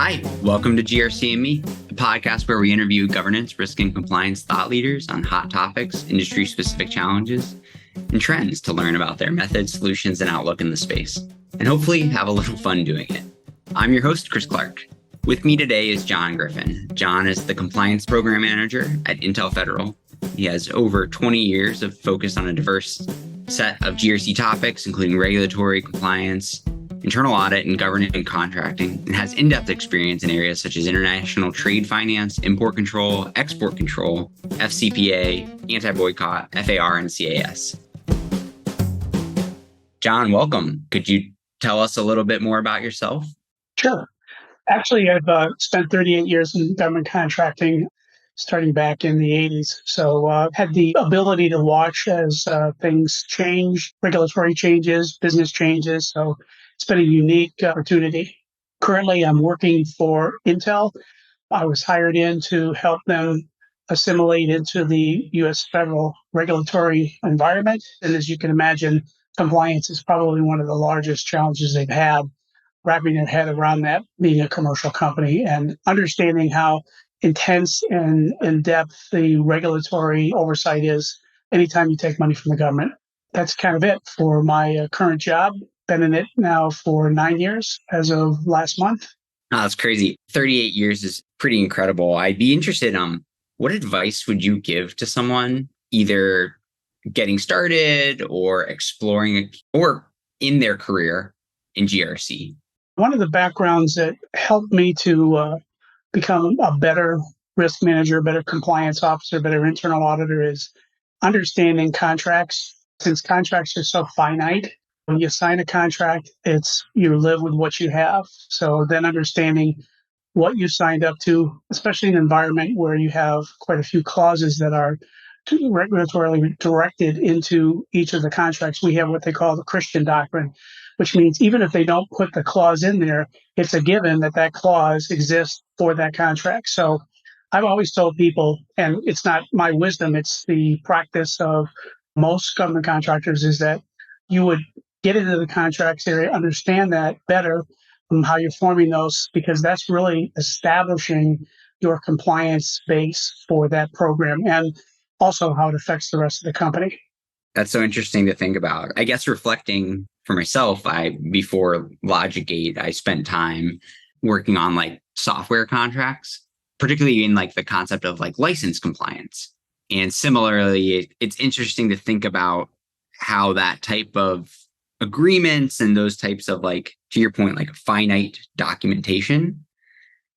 Hi, welcome to GRC Me, a podcast where we interview governance, risk, and compliance thought leaders on hot topics, industry-specific challenges, and trends to learn about their methods, solutions, and outlook in the space, and hopefully have a little fun doing it. I'm your host, Clarke. With me today is John Griffin. John is the Compliance Program Manager at Intel Federal. He has over 20 years of focus on a diverse set of GRC topics, including regulatory compliance, internal audit, and governance and contracting, and has in-depth experience in areas such as international trade finance, import control, export control, FCPA, anti-boycott, FAR, and CAS. John, welcome. Could you tell us a little bit more about yourself? Sure. Actually, I've spent 38 years in government contracting, starting back in the 80s. So had the ability to watch as things change, regulatory changes, business changes. So it's been a unique opportunity. Currently, I'm working for Intel. I was hired in to help them assimilate into the U.S. federal regulatory environment. And as you can imagine, compliance is probably one of the largest challenges they've had, wrapping their head around that, being a commercial company and understanding how intense and in-depth the regulatory oversight is anytime you take money from the government. That's kind of it for my current job. Been in it now for 9 years as of last month. Oh, that's crazy. 38 years is pretty incredible. I'd be interested in what advice would you give to someone either getting started or exploring or in their career in GRC? One of the backgrounds that helped me to become a better risk manager, better compliance officer, better internal auditor is understanding contracts. Since contracts are so finite, when you sign a contract, you live with what you have. So then understanding what you signed up to, especially in an environment where you have quite a few clauses that are regulatorily directed into each of the contracts. We have what they call the Christian doctrine, which means even if they don't put the clause in there, it's a given that that clause exists for that contract. So I've always told people, and it's not my wisdom, it's the practice of most government contractors, is that you would get into the contracts area, understand that better, how you're forming those, because that's really establishing your compliance base for that program and also how it affects the rest of the company. That's so interesting to think about. I guess reflecting for myself, before LogicGate, I spent time working on software contracts, particularly in the concept of license compliance. And similarly, it's interesting to think about how that type of agreements and those types of to your point, finite documentation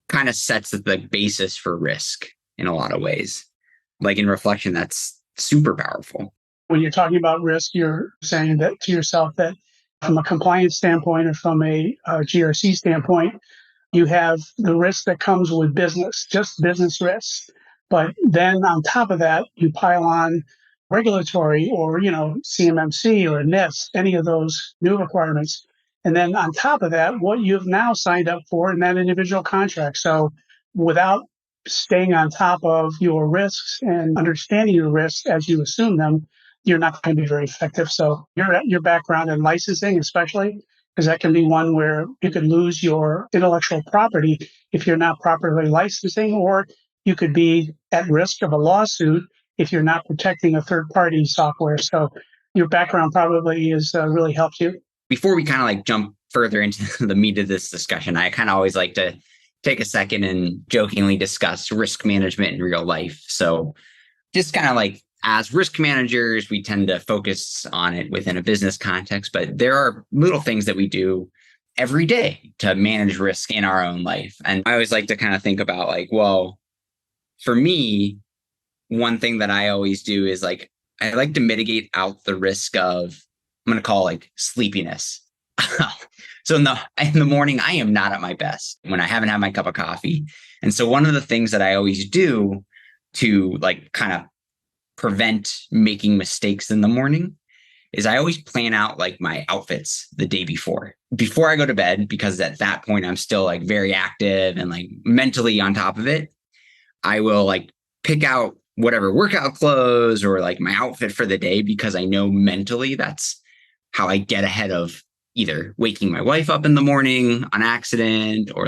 kind of sets the basis for risk in a lot of ways. In reflection, that's super powerful. When you're talking about risk, you're saying that to yourself that from a compliance standpoint or from a GRC standpoint, you have the risk that comes with business, just business risks. But then on top of that, you pile on regulatory or, CMMC or NIST, any of those new requirements. And then on top of that, what you've now signed up for in that individual contract. So without staying on top of your risks and understanding your risks as you assume them, you're not going to be very effective. So your background in licensing, especially, because that can be one where you could lose your intellectual property if you're not properly licensing, or you could be at risk of a lawsuit if you're not protecting a third-party software. So your background probably has really helped you. Before we kind of jump further into the meat of this discussion, I kind of always like to take a second and jokingly discuss risk management in real life. So just kind of as risk managers, we tend to focus on it within a business context, but there are little things that we do every day to manage risk in our own life. And I always like to kind of think about well, for me, one thing that I always do is I like to mitigate out the risk of, I'm going to call sleepiness. So in the morning, I am not at my best when I haven't had my cup of coffee. And so one of the things that I always do to kind of prevent making mistakes in the morning is I always plan out my outfits the day before I go to bed, because at that point I'm still very active and mentally on top of it. I will pick out whatever workout clothes or my outfit for the day, because I know mentally that's how I get ahead of either waking my wife up in the morning on accident or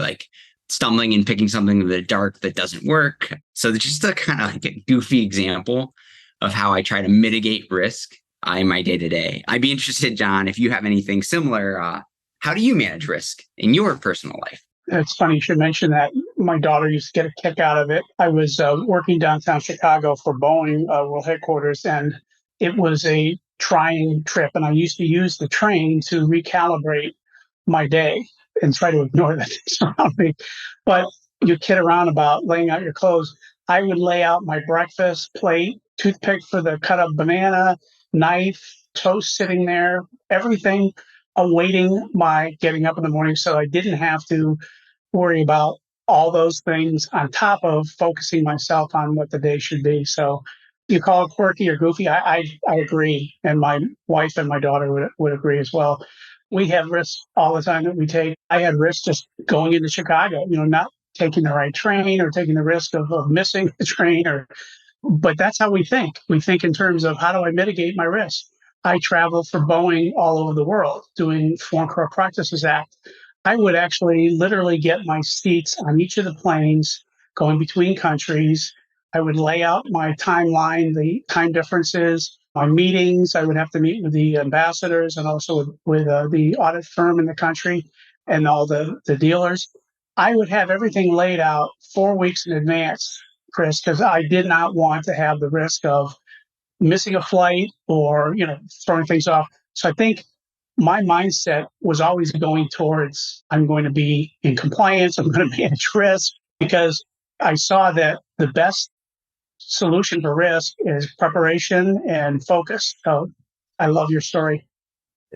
stumbling and picking something in the dark that doesn't work. So it's just a kind of like a goofy example of how I try to mitigate risk in my day to day. I'd be interested, John, if you have anything similar. How do you manage risk in your personal life? It's funny you should mention that. My daughter used to get a kick out of it. I was working downtown Chicago for Boeing World Headquarters, and it was a trying trip. And I used to use the train to recalibrate my day and try to ignore the things around me. But you kid around about laying out your clothes. I would lay out my breakfast plate, toothpick for the cut up banana, knife, toast sitting there, everything awaiting my getting up in the morning so I didn't have to worry about all those things on top of focusing myself on what the day should be. So you call it quirky or goofy. I agree. And my wife and my daughter would agree as well. We have risks all the time that we take. I had risks just going into Chicago, not taking the right train or taking the risk of missing the train but that's how we think. We think in terms of how do I mitigate my risk? I travel for Boeing all over the world doing Foreign Corrupt Practices Act. I would actually literally get my seats on each of the planes going between countries. I would lay out my timeline, the time differences, my meetings. I would have to meet with the ambassadors and also with the audit firm in the country and all the dealers. I would have everything laid out 4 weeks in advance, Chris, because I did not want to have the risk of missing a flight or throwing things off. So I think my mindset was always going towards I'm going to be in compliance, I'm going to manage risk, because I saw that the best solution for risk is preparation and focus. So I love your story.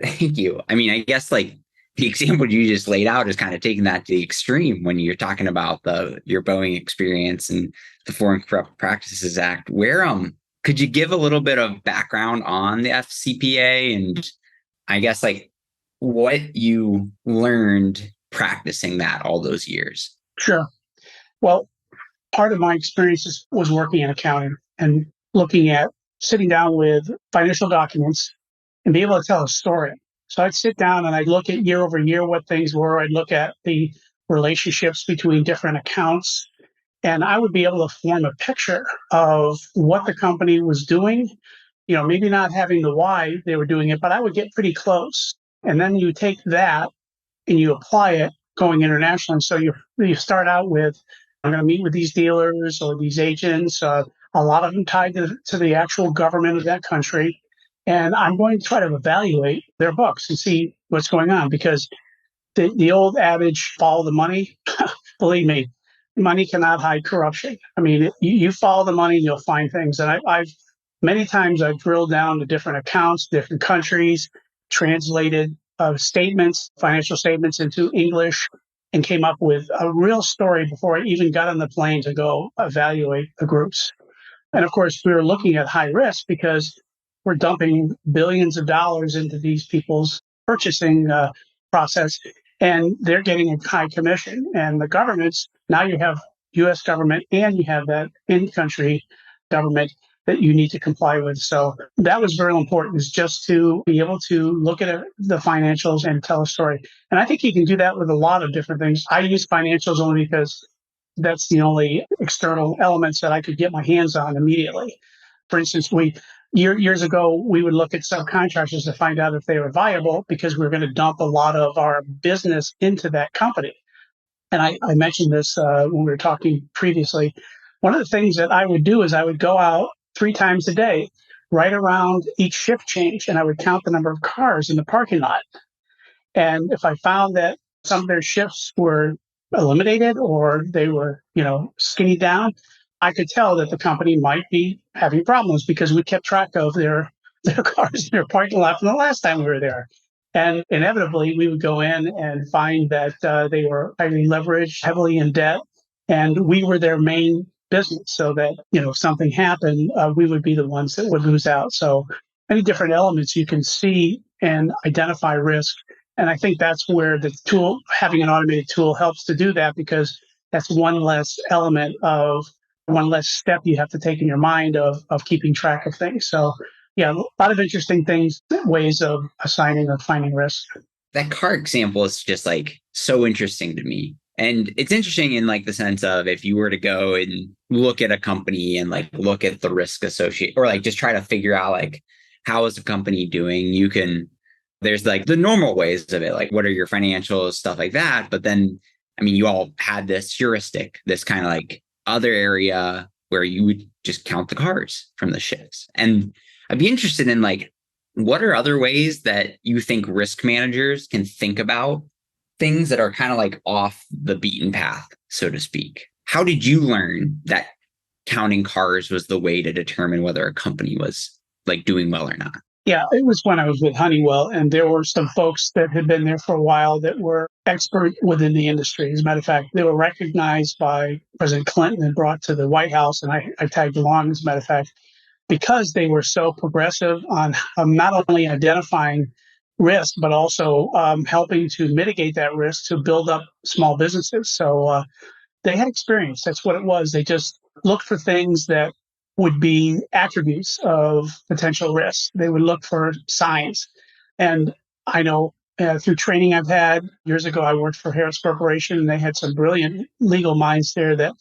Thank you. I mean, I guess like the example you just laid out is kind of taking that to the extreme when you're talking about your Boeing experience and the Foreign Corrupt Practices Act. Where could you give a little bit of background on the FCPA and I guess like what you learned practicing that all those years? Sure. Well, part of my experiences was working in accounting and looking at sitting down with financial documents and be able to tell a story. So I'd sit down and I'd look at year over year what things were. I'd look at the relationships between different accounts, and I would be able to form a picture of what the company was doing. Maybe not having the why they were doing it, but I would get pretty close. And then you take that and you apply it going international. And so you start out with, I'm going to meet with these dealers or these agents, a lot of them tied to the actual government of that country. And I'm going to try to evaluate their books and see what's going on, because the old adage, follow the money, believe me, money cannot hide corruption. I mean, you follow the money and you'll find things. And I've many times I've drilled down to different accounts, different countries, translated statements, financial statements into English, and came up with a real story before I even got on the plane to go evaluate the groups. And of course, we were looking at high risk because we're dumping billions of dollars into these people's purchasing process, and they're getting a high commission. And the governments, now you have U.S. government and you have that in-country government that you need to comply with. So that was very important, is just to be able to look at the financials and tell a story. And I think you can do that with a lot of different things. I use financials only because that's the only external elements that I could get my hands on immediately. For instance, years ago, we would look at subcontractors to find out if they were viable because we were going to dump a lot of our business into that company. And I mentioned this when we were talking previously. One of the things that I would do is I would go out 3 times a day, right around each shift change, and I would count the number of cars in the parking lot. And if I found that some of their shifts were eliminated or they were, skinny down, I could tell that the company might be having problems because we kept track of their cars in their parking lot from the last time we were there. And inevitably, we would go in and find that they were highly leveraged, heavily in debt, and we were their main business. So that, if something happened, we would be the ones that would lose out. So many different elements you can see and identify risk. And I think that's where the tool, having an automated tool, helps to do that, because that's one less element of one less step you have to take in your mind of keeping track of things. So yeah, a lot of interesting things, ways of assigning or finding risk. That car example is just like so interesting to me. And it's interesting in like the sense of if you were to go and look at a company and like look at the risk associated or like just try to figure out like how is the company doing, you can there's like the normal ways of it, like what are your financials, stuff like that. But then, I mean, you all had this heuristic, this kind of like other area where you would just count the cars from the shifts. And I'd be interested in like, what are other ways that you think risk managers can think about things that are kind of like off the beaten path, so to speak? How did you learn that counting cars was the way to determine whether a company was like doing well or not? Yeah, it was when I was with Honeywell, and there were some folks that had been there for a while that were expert within the industry. As a matter of fact, they were recognized by President Clinton and brought to the White House, and I tagged along, as a matter of fact, because they were so progressive on not only identifying risk, but also helping to mitigate that risk to build up small businesses. So they had experience. That's what it was. They just looked for things that would be attributes of potential risk. They would look for signs. And I know through training I've had years ago, I worked for Harris Corporation, and they had some brilliant legal minds there that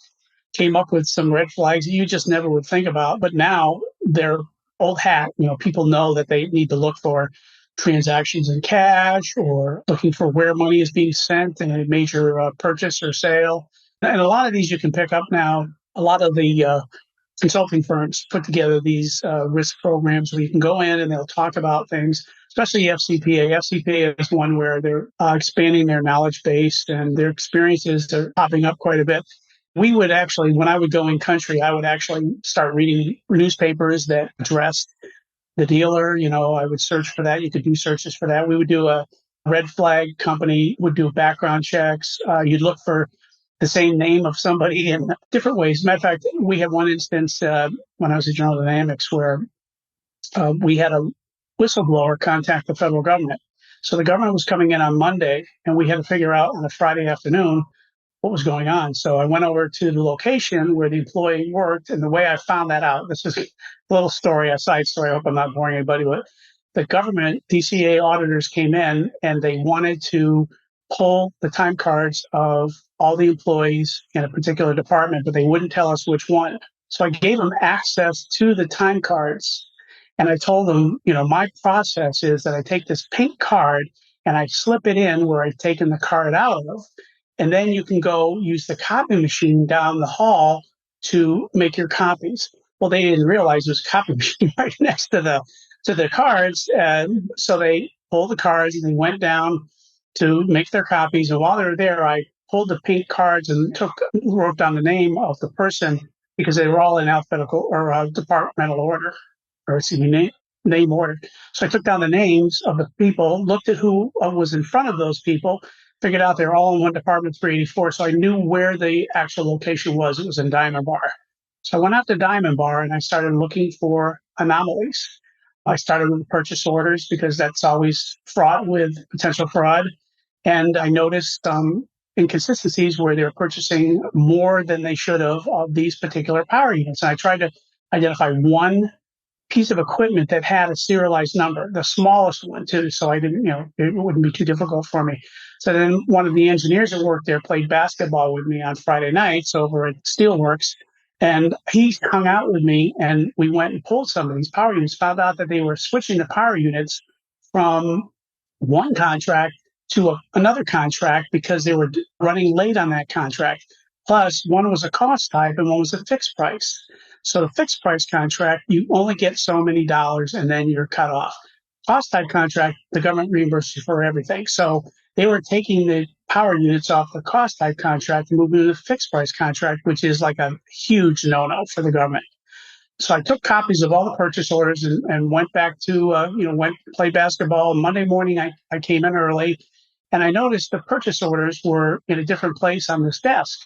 came up with some red flags that you just never would think about. But now they're old hat. People know that they need to look for transactions in cash or looking for where money is being sent in a major purchase or sale. And a lot of these you can pick up now. A lot of the consulting firms put together these risk programs where you can go in and they'll talk about things, especially FCPA. FCPA is one where they're expanding their knowledge base and their experiences are popping up quite a bit. We would actually, when I would go in country, I would actually start reading newspapers that addressed the dealer. I would search for that. You could do searches for that. We would do a red flag company, would do background checks. You'd look for the same name of somebody in different ways. Matter of fact, we had one instance when I was at General Dynamics where we had a whistleblower contact the federal government. So the government was coming in on Monday, and we had to figure out on a Friday afternoon what was going on. So I went over to the location where the employee worked, and the way I found that out, this is a little story, a side story. I hope I'm not boring anybody, but the government DCA auditors came in and they wanted to pull the time cards of all the employees in a particular department, but they wouldn't tell us which one. So I gave them access to the time cards. And I told them, my process is that I take this pink card and I slip it in where I've taken the card out of. And then you can go use the copy machine down the hall to make your copies. Well, they didn't realize there's a copy machine right next to the cards. And so they pulled the cards and they went down to make their copies. And while they were there, I pulled the pink cards and wrote down the name of the person because they were all in alphabetical or departmental order, or excuse me, name order. So I took down the names of the people, looked at who was in front of those people, figured out they're all in one department, 384. So I knew where the actual location was. It was in Diamond Bar. So I went out to Diamond Bar and I started looking for anomalies. I started with purchase orders because that's always fraught with potential fraud. And I noticed inconsistencies where they were purchasing more than they should have of these particular power units. And I tried to identify one piece of equipment that had a serialized number, the smallest one too. So I didn't, it wouldn't be too difficult for me. So then one of the engineers that worked there played basketball with me on Friday nights over at Steelworks. And he hung out with me and we went and pulled some of these power units, found out that they were switching the power units from one contract to another contract because they were running late on that contract. Plus, one was a cost type and one was a fixed price. So the fixed price contract, you only get so many dollars and then you're cut off. Cost type contract, the government reimburses you for everything. So they were taking the power units off the cost type contract and moving to the fixed price contract, which is like a huge no-no for the government. So I took copies of all the purchase orders and went back to, went play basketball. Monday morning, I came in early and I noticed the purchase orders were in a different place on this desk.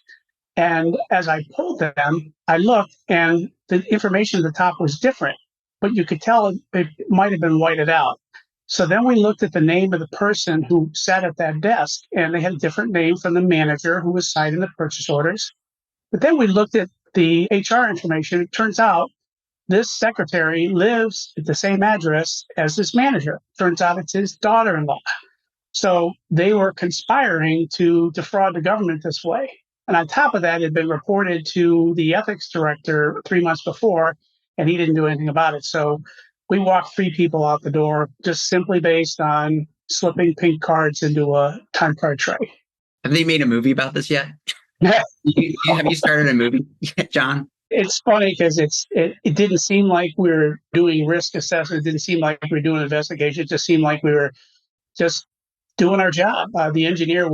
And as I pulled them, I looked and the information at the top was different, but you could tell it might have been whited out. So then we looked at the name of the person who sat at that desk, and they had a different name from the manager who was signing the purchase orders. But then we looked at the HR information. It turns out this secretary lives at the same address as this manager. Turns out it's his daughter-in-law. So they were conspiring to defraud the government this way. And on top of that, it had been reported to the ethics director 3 months before, and he didn't do anything about it. So we walked 3 people out the door just simply based on slipping pink cards into a time card tray. Have they made a movie about this yet? Have you started a movie yet, John? It's funny because it didn't seem like we were doing risk assessment. It didn't seem like we were doing investigation. It just seemed like we were just doing our job. The engineer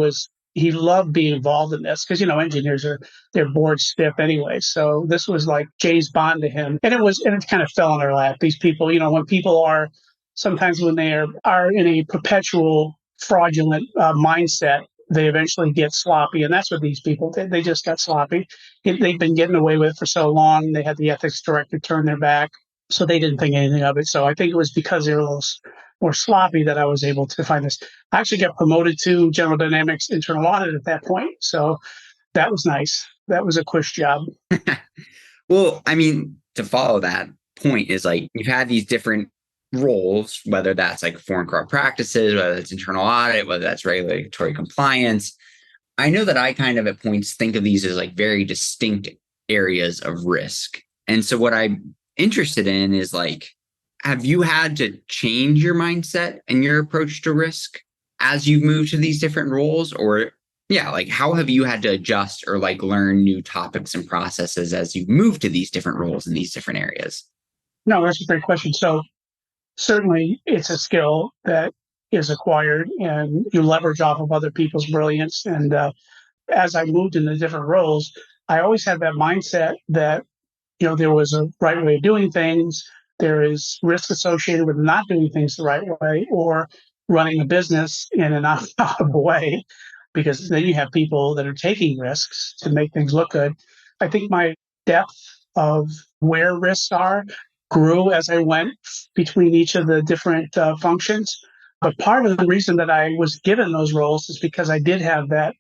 he loved being involved in this because, engineers they're bored stiff anyway. So this was like James Bond to him. And it kind of fell in our lap. These people, when people sometimes when they are in a perpetual fraudulent mindset, they eventually get sloppy. And that's what these people did. They just got sloppy. They've been getting away with it for so long. They had the ethics director turn their back. So they didn't think anything of it. So I think it was because they were a little more sloppy that I was able to find this. I actually got promoted to General Dynamics internal audit at that point. So that was nice. That was a cush job. Well, I mean, to follow that point is like you've had these different roles, whether that's like foreign corrupt practices, whether it's internal audit, whether that's regulatory compliance. I know that I kind of at points think of these as like very distinct areas of risk. And so what I'm interested in is like, have you had to change your mindset and your approach to risk as you've moved to these different roles? Or like how have you had to adjust or like learn new topics and processes as you move to these different roles in these different areas? No, that's a great question. So certainly it's a skill that is acquired and you leverage off of other people's brilliance. And as I moved into different roles, I always had that mindset that, there was a right way of doing things. There is risk associated with not doing things the right way or running a business in an unprofitable way, because then you have people that are taking risks to make things look good. I think my depth of where risks are grew as I went between each of the different functions. But part of the reason that I was given those roles is because I did have that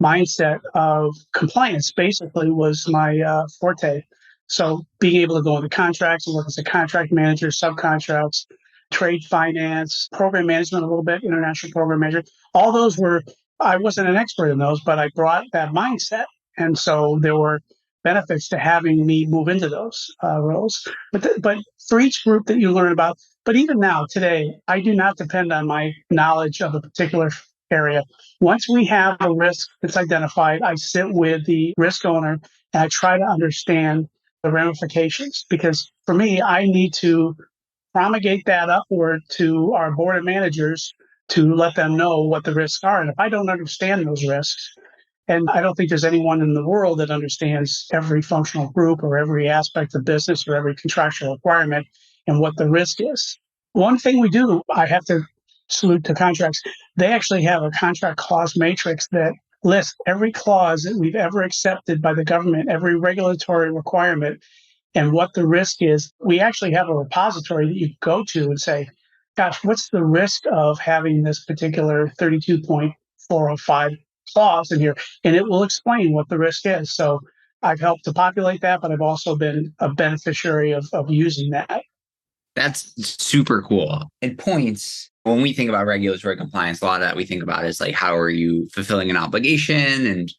mindset of compliance, basically, was my forte. So being able to go into contracts and work as a contract manager, subcontracts, trade finance, program management a little bit, international program management, all those I wasn't an expert in those, but I brought that mindset. And so there were benefits to having me move into those roles. But for each group that you learn about, but even now, today, I do not depend on my knowledge of a particular area. Once we have a risk that's identified, I sit with the risk owner and I try to understand the ramifications, because for me, I need to promulgate that upward to our board of managers to let them know what the risks are. And if I don't understand those risks, and I don't think there's anyone in the world that understands every functional group or every aspect of business or every contractual requirement and what the risk is. One thing we do, I have to salute to contracts. They actually have a contract clause matrix that lists every clause that we've ever accepted by the government, every regulatory requirement, and what the risk is. We actually have a repository that you go to and say, gosh, what's the risk of having this particular 32.405 clause in here? And it will explain what the risk is. So I've helped to populate that, but I've also been a beneficiary of using that. That's super cool. At points, when we think about regulatory compliance, a lot of that we think about is like, how are you fulfilling an obligation? And,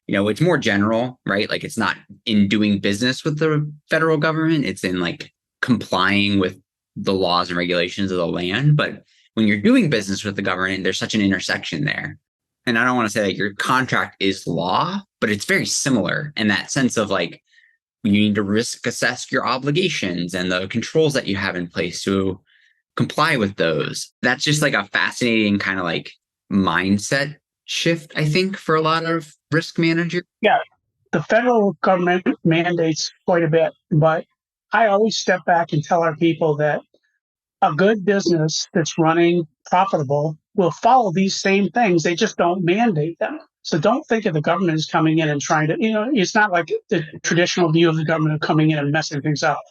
it's more general, right? Like it's not in doing business with the federal government. It's in like complying with the laws and regulations of the land. But when you're doing business with the government, there's such an intersection there. And I don't want to say that your contract is law, but it's very similar in that sense of like, you need to risk assess your obligations and the controls that you have in place to comply with those. That's just like a fascinating kind of like mindset shift, I think, for a lot of risk managers. Yeah, the federal government mandates quite a bit, but I always step back and tell our people that a good business that's running profitable will follow these same things. They just don't mandate them. So don't think of the government as coming in and trying to, it's not like the traditional view of the government of coming in and messing things up.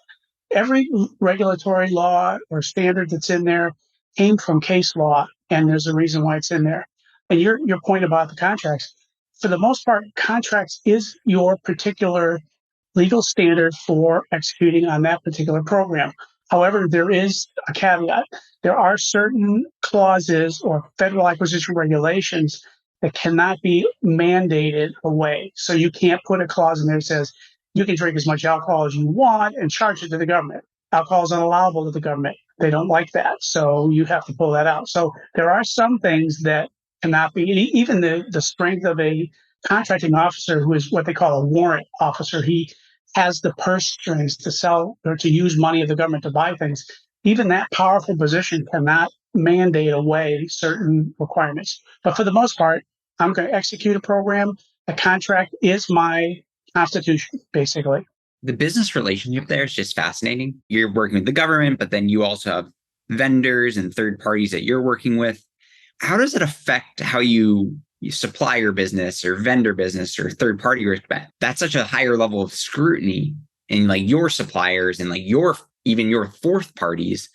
Every regulatory law or standard that's in there came from case law, and there's a reason why it's in there. And your point about the contracts, for the most part, contracts is your particular legal standard for executing on that particular program. However, there is a caveat. There are certain clauses or federal acquisition regulations that cannot be mandated away. So you can't put a clause in there that says you can drink as much alcohol as you want and charge it to the government. Alcohol is unallowable to the government. They don't like that. So you have to pull that out. So there are some things that cannot be, even the strength of a contracting officer who is what they call a warrant officer. He has the purse strings to sell or to use money of the government to buy things. Even that powerful position cannot mandate away certain requirements. But for the most part, I'm going to execute a program. A contract is my constitution, basically. The business relationship there is just fascinating. You're working with the government, but then you also have vendors and third parties that you're working with. How does it affect how you supply your business or vendor business or third party risk? That's such a higher level of scrutiny in like your suppliers and like even your fourth parties.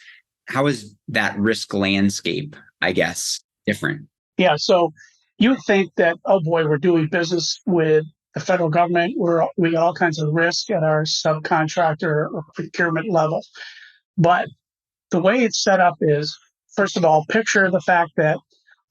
How is that risk landscape, I guess, different? Yeah. So you would think that, oh boy, we're doing business with the federal government. We got all kinds of risk at our subcontractor or procurement level. But the way it's set up is, first of all, picture the fact that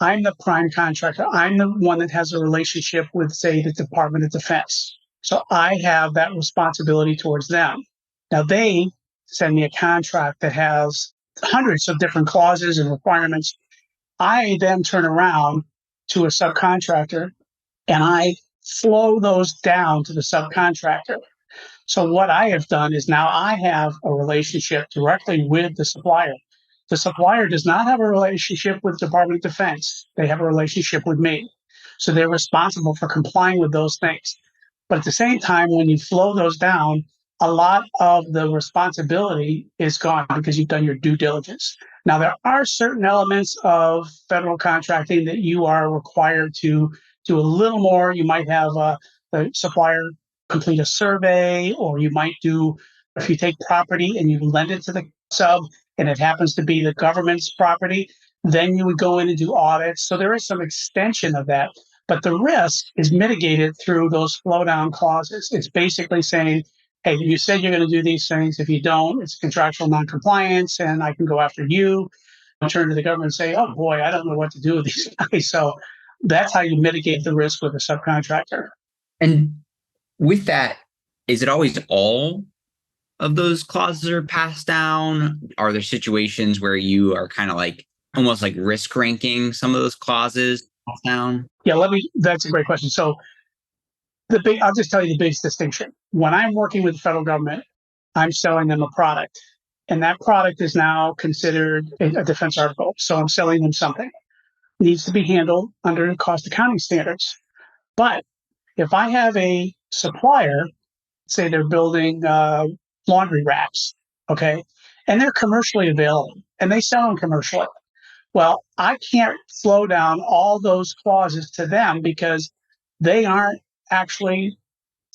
I'm the prime contractor. I'm the one that has a relationship with, say, the Department of Defense. So I have that responsibility towards them. Now they send me a contract that has hundreds of different clauses and requirements. I then turn around to a subcontractor and I flow those down to the subcontractor. So what I have done is now I have a relationship directly with the supplier. The supplier does not have a relationship with the Department of Defense. They have a relationship with me. So they're responsible for complying with those things. But at the same time, when you flow those down, a lot of the responsibility is gone because you've done your due diligence. Now, there are certain elements of federal contracting that you are required to do a little more. You might have the supplier complete a survey, or you might do, if you take property and you lend it to the sub and it happens to be the government's property, then you would go in and do audits. So there is some extension of that. But the risk is mitigated through those flow down clauses. It's basically saying, hey, you said you're going to do these things. If you don't, it's contractual noncompliance, and I can go after you. I'll turn to the government and say, oh boy, I don't know what to do with these guys. So that's how you mitigate the risk with a subcontractor. And with that, is it always all of those clauses are passed down? Are there situations where you are kind of like almost like risk ranking some of those clauses down? Yeah, that's a great question. So I'll just tell you the biggest distinction. When I'm working with the federal government, I'm selling them a product, and that product is now considered a defense article. So I'm selling them something. It needs to be handled under cost accounting standards. But if I have a supplier, say they're building laundry racks, okay, and they're commercially available, and they sell them commercially. Well, I can't slow down all those clauses to them because they aren't actually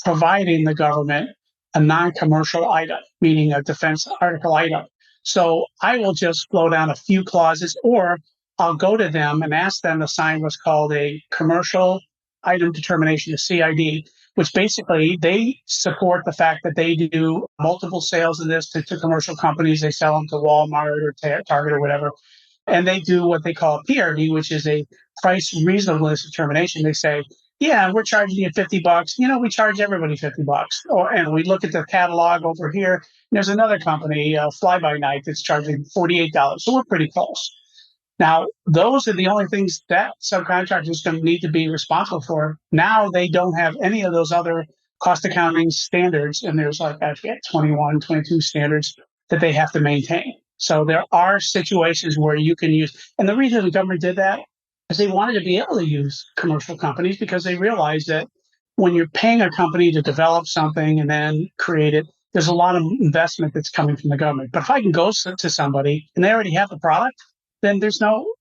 providing the government a non-commercial item, meaning a defense article item. So I will just flow down a few clauses, or I'll go to them and ask them to sign what's called a commercial item determination, a CID, which basically they support the fact that they do multiple sales of this to commercial companies. They sell them to Walmart or Target or whatever. And they do what they call a PRD, which is a price reasonableness determination. They say, yeah, we're charging you $50. We charge everybody $50. And we look at the catalog over here. There's another company, Fly By Night, that's charging $48. So we're pretty close. Now, those are the only things that subcontractors is going to need to be responsible for. Now they don't have any of those other cost accounting standards. And there's like, I forget, 21, 22 standards that they have to maintain. So there are situations where you can use, and the reason the government did that is they wanted to be able to use commercial companies because they realized that when you're paying a company to develop something and then create it, there's a lot of investment that's coming from the government. But if I can go to somebody and they already have the product, then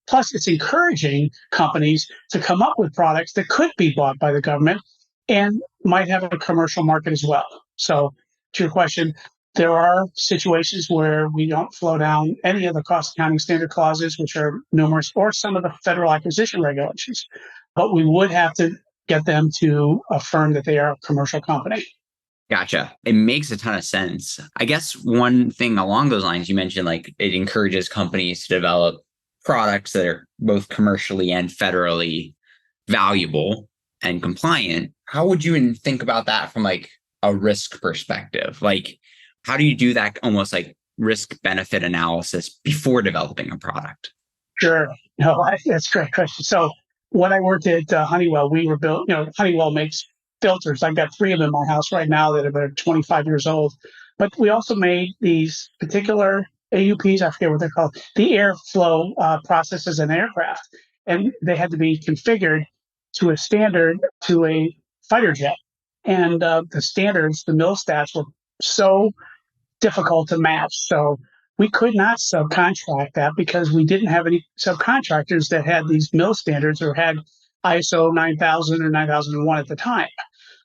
plus it's encouraging companies to come up with products that could be bought by the government and might have a commercial market as well. So to your question, there are situations where we don't flow down any of the cost accounting standard clauses, which are numerous, or some of the federal acquisition regulations, but we would have to get them to affirm that they are a commercial company. Gotcha. It makes a ton of sense. I guess one thing along those lines, you mentioned like it encourages companies to develop products that are both commercially and federally valuable and compliant. How would you even think about that from like a risk perspective? Like, how do you do that almost like risk benefit analysis before developing a product? Sure. No, that's a great question. So when I worked at Honeywell, we were built, Honeywell makes filters. I've got three of them in my house right now that are 25 years old. But we also made these particular AUPs, I forget what they're called, the airflow processes in aircraft. And they had to be configured to a standard to a fighter jet. And the standards, the mil stats were so difficult to match. So we could not subcontract that because we didn't have any subcontractors that had these mill standards or had ISO 9000 or 9001 at the time.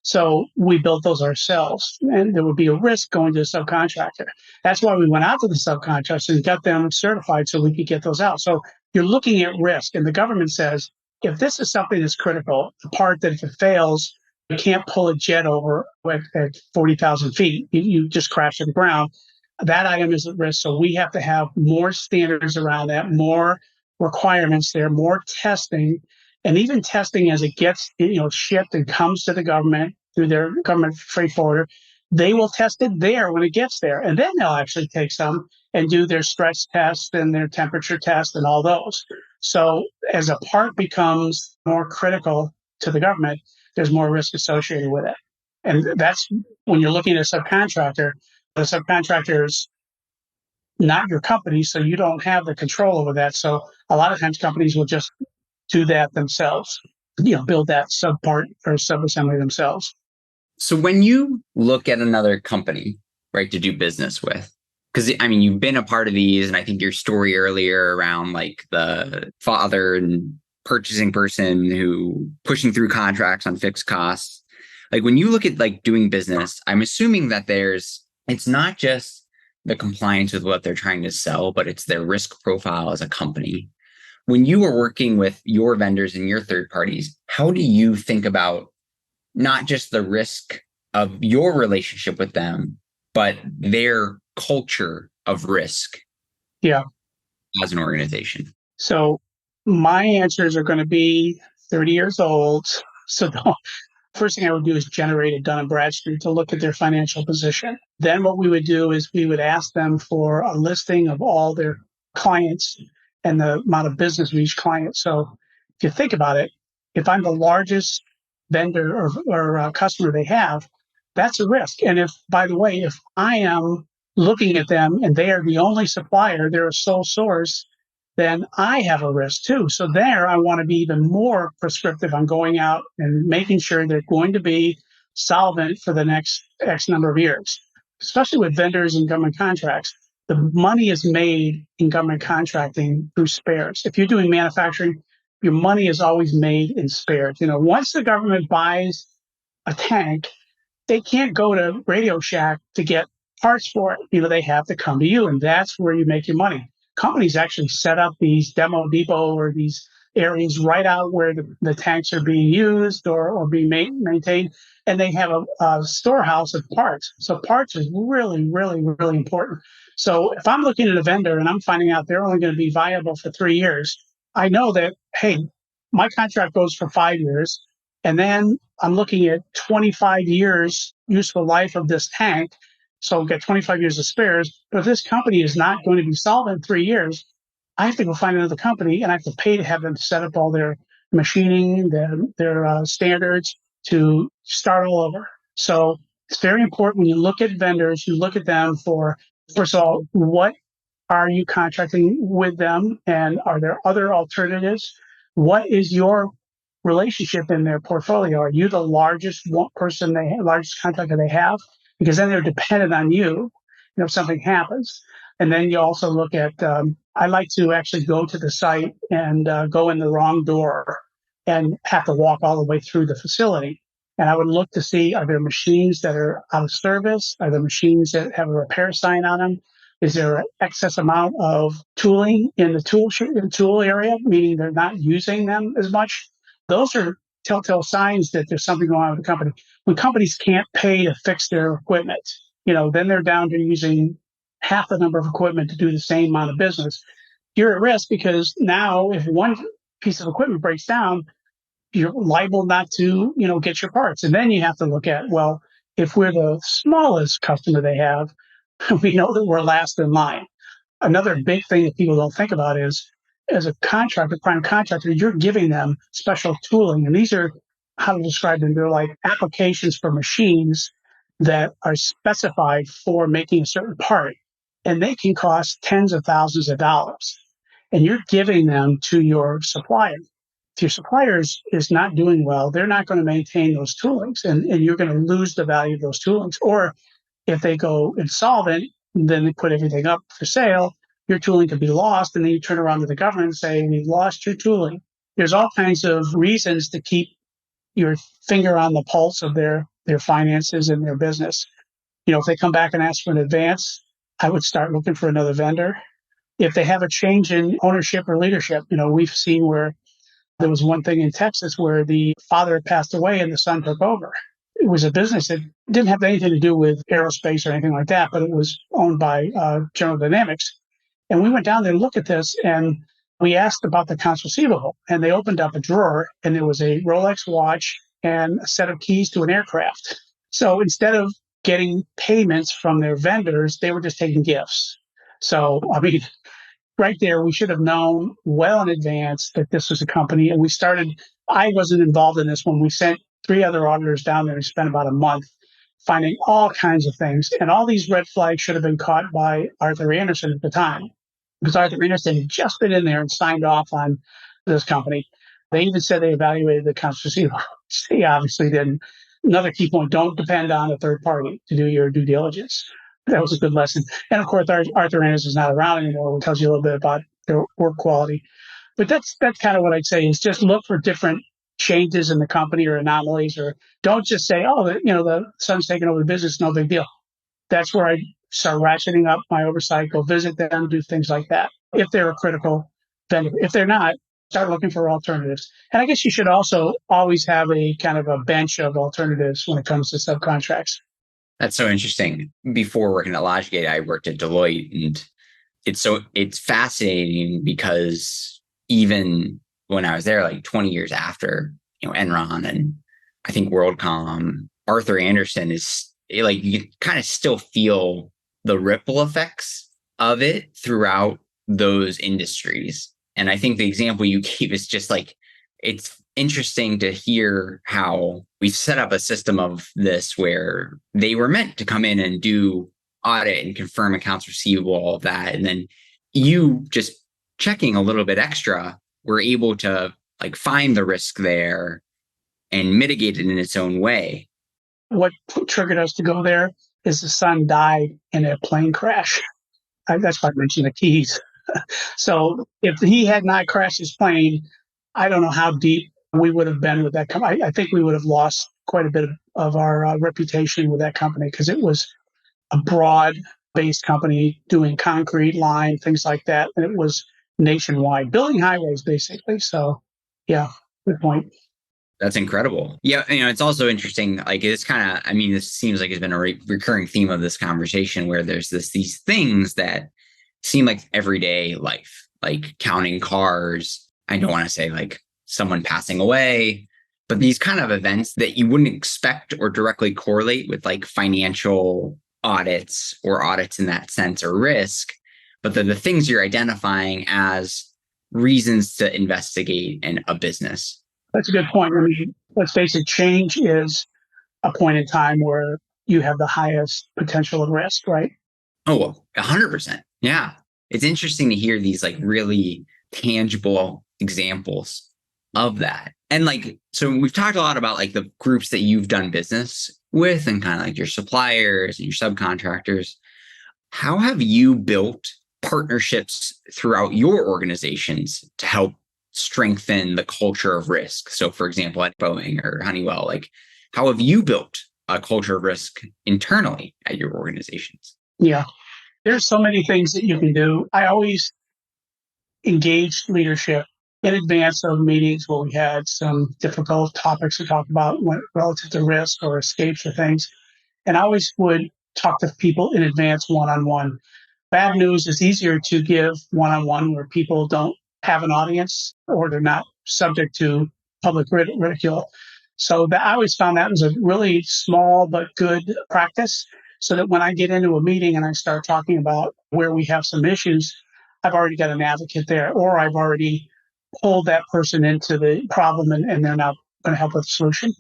So we built those ourselves, and there would be a risk going to a subcontractor. That's why we went out to the subcontractors and got them certified so we could get those out. So you're looking at risk, and the government says if this is something that's critical, the part that if it fails, you can't pull a jet over at 40,000 feet. You just crash to the ground. That item is at risk. So we have to have more standards around that, more requirements there, more testing, and even testing as it gets shipped and comes to the government through their government freight forwarder. They will test it there when it gets there, and then they'll actually take some and do their stress test and their temperature test and all those. So as a part becomes more critical to the government, there's more risk associated with it. And that's when you're looking at a subcontractor, the subcontractor is not your company, so you don't have the control over that. So a lot of times companies will just do that themselves, build that sub part or subassembly themselves. So when you look at another company, right, to do business with, because I mean, you've been a part of these, and I think your story earlier around like the father and purchasing person who pushing through contracts on fixed costs. Like when you look at like doing business, I'm assuming that it's not just the compliance with what they're trying to sell, but it's their risk profile as a company. When you are working with your vendors and your third parties, how do you think about not just the risk of your relationship with them, but their culture of risk Yeah. as an organization? So my answers are going to be 30 years old. So the first thing I would do is generate a Dun& Bradstreet to look at their financial position. Then what we would do is we would ask them for a listing of all their clients and the amount of business of each client. So if you think about it, if I'm the largest vendor or customer they have, that's a risk. And if, by the way, if I am looking at them and they are the only supplier, they're a sole source, then I have a risk too. So there, I want to be even more prescriptive on going out and making sure they're going to be solvent for the next X number of years, especially with vendors and government contracts. The money is made in government contracting through spares. If you're doing manufacturing, your money is always made in spares. Once the government buys a tank, they can't go to Radio Shack to get parts for it. They have to come to you, and that's where you make your money. Companies actually set up these demo depot or these areas right out where the tanks are being used or being maintained, and they have a storehouse of parts. So parts is really, really, really important. So if I'm looking at a vendor and I'm finding out they're only going to be viable for 3 years, I know that, hey, my contract goes for 5 years, and then I'm looking at 25 years useful life of this tank. So we'll get 25 years of spares. But if this company is not going to be solvent in 3 years, I have to go find another company, and I have to pay to have them set up all their machining, their standards to start all over. So it's very important when you look at vendors, you look at them for, first of all, what are you contracting with them? And are there other alternatives? What is your relationship in their portfolio? Are you the largest largest contractor they have? Because then they're dependent on you, if something happens. And then you also look at, I like to actually go to the site and go in the wrong door and have to walk all the way through the facility. And I would look to see, are there machines that are out of service? Are there machines that have a repair sign on them? Is there an excess amount of tooling in the tool area, meaning they're not using them as much? Those are telltale signs that there's something going on with the company. When companies can't pay to fix their equipment, then they're down to using half the number of equipment to do the same amount of business. You're at risk because now if one piece of equipment breaks down, you're liable not to, get your parts. And then you have to look at, well, if we're the smallest customer they have, we know that we're last in line. Another big thing that people don't think about is as a contractor, prime contractor, you're giving them special tooling. And these are how to describe them. They're like applications for machines that are specified for making a certain part. And they can cost tens of thousands of dollars. And you're giving them to your supplier. If your supplier is not doing well, they're not going to maintain those toolings, and you're going to lose the value of those toolings. Or if they go insolvent, then they put everything up for sale, your tooling could be lost, and then you turn around to the government and say, we've lost your tooling. There's all kinds of reasons to keep your finger on the pulse of their finances and their business. If they come back and ask for an advance, I would start looking for another vendor. If they have a change in ownership or leadership, we've seen where there was one thing in Texas where the father had passed away and the son took over. It was a business that didn't have anything to do with aerospace or anything like that, but it was owned by General Dynamics. And we went down there to look at this, and we asked about the accounts receivable. And they opened up a drawer, and there was a Rolex watch and a set of keys to an aircraft. So instead of getting payments from their vendors, they were just taking gifts. So, right there, we should have known well in advance that this was a company. And I wasn't involved in this when we sent 3 other auditors down there and spent about a month finding all kinds of things. And all these red flags should have been caught by Arthur Anderson at the time, because Arthur Anderson had just been in there and signed off on this company. They even said they evaluated the accounts receivable. He obviously didn't. Another key point, don't depend on a third party to do your due diligence. That was a good lesson. And of course, Arthur Anderson is not around anymore, which tells you a little bit about their work quality. But that's kind of what I'd say is just look for different changes in the company or anomalies, or don't just say, oh, the son's taking over the business, no big deal. That's where I start ratcheting up my oversight, go visit them, do things like that. If they're a critical vendor. If they're not, start looking for alternatives. And I guess you should also always have a kind of a bench of alternatives when it comes to subcontracts. That's so interesting. Before working at LogicGate, I worked at Deloitte, and it's fascinating because even when I was there, like 20 years after, Enron and I think WorldCom, Arthur Anderson is like, you can kind of still feel the ripple effects of it throughout those industries. And I think the example you gave is just like, it's interesting to hear how we've set up a system of this where they were meant to come in and do audit and confirm accounts receivable, all of that. And then you just checking a little bit extra were able to like find the risk there and mitigate it in its own way. What triggered us to go there is the son died in a plane crash. That's why I mentioned the keys. So if he had not crashed his plane, I don't know how deep we would have been with that company. I think we would have lost quite a bit of our reputation with that company, because it was a broad-based company doing concrete, lime, things like that. And it was nationwide, building highways, basically. So, yeah, good point. That's incredible. Yeah, it's also interesting. Like, it's kind of, this seems like it's been a recurring theme of this conversation where there's these things that seem like everyday life, like counting cars. I don't want to say like someone passing away, but these kind of events that you wouldn't expect or directly correlate with like financial audits or audits in that sense or risk, but the things you're identifying as reasons to investigate in a business. That's a good point. Let's face it, change is a point in time where you have the highest potential of risk, right? Oh, well, 100%. Yeah. It's interesting to hear these like really tangible examples of that. And like, so we've talked a lot about like the groups that you've done business with and kind of like your suppliers and your subcontractors. How have you built partnerships throughout your organizations to help strengthen the culture of risk? So for example, at Boeing or Honeywell, like how have you built a culture of risk internally at your organizations? Yeah, there's so many things that you can do. I always engage leadership in advance of meetings where we had some difficult topics to talk about relative to risk or escapes or things. And I always would talk to people in advance one on one. Bad news is easier to give one on one where people don't have an audience or they're not subject to public ridicule. So that I always found that was a really small but good practice. So that when I get into a meeting and I start talking about where we have some issues, I've already got an advocate there, or I've already pulled that person into the problem and they're now going to help with the solution.